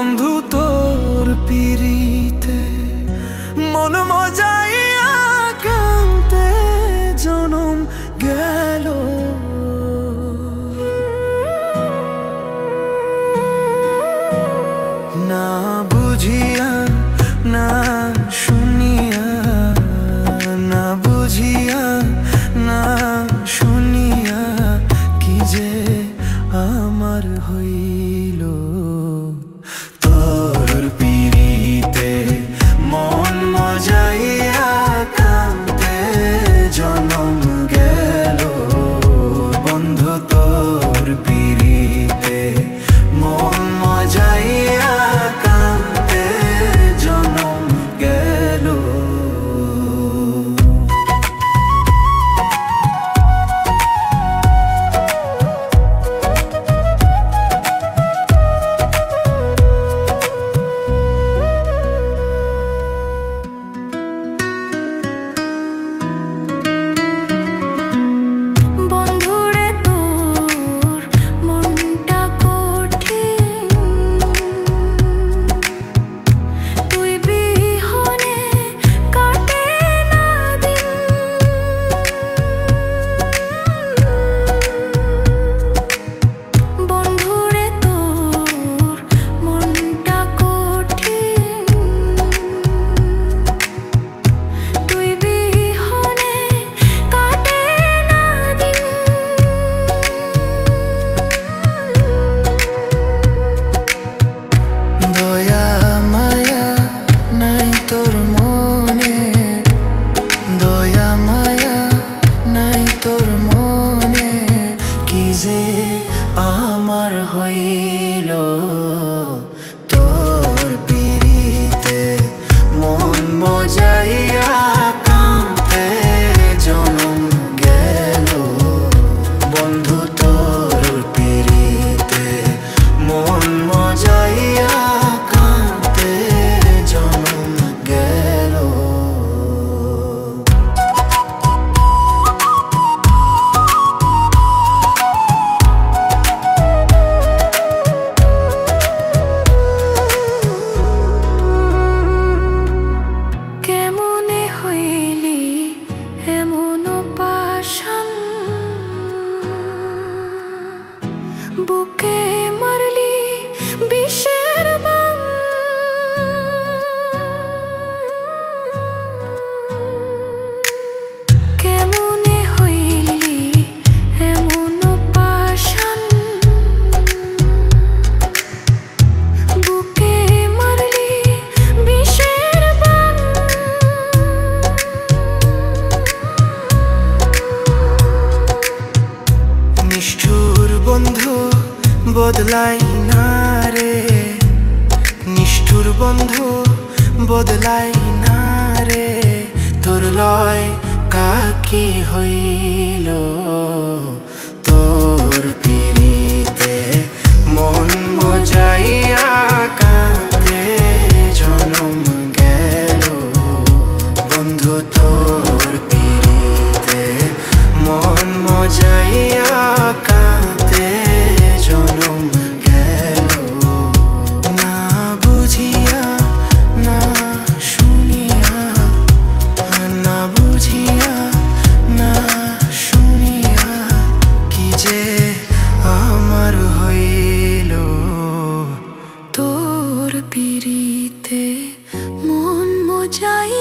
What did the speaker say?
বন্ধু তোর পিরিতে মন মজাইয়া কান্তে জনম গেল। না বুঝিয়া না শুনিয়া, না বুঝিয়া না শুনিয়া কি যে আমার হইল। তোর পিরিতে মন মজাইয়া কান্তে জনম গেল। বন্ধু তোর পিরিতে মন মজাইয়া কান্তে জনম গেল। আমার হইল তোর পিরিতে মন মজাইয়া কান্তে জনম গেল। বন্ধু তোর পিরিতে মন মজাইয়া কান্তে জনম গেল। বুকে মারলি বিষের বাণ, কেমনে হইলি এমন পাষাণ। বুকে মারলি বিষের বাণ, নিষ্ঠুর বন্ধু বদলাই না রে, নিষ্ঠুর বন্ধু বদলাই না রে। তোর লয় কাকি হইল তোর পিরিতে মন মজাইয়া কাঁদে জনম গেল। বন্ধু তোর পিরিতে মন মজাইয়া কাঁদে জনম গেল। না বুঝিয়া না শুনিয়া, না বুঝিয়া না শুনিয়া কি যে আমার হইল। তোর পিরিতে মন মজাই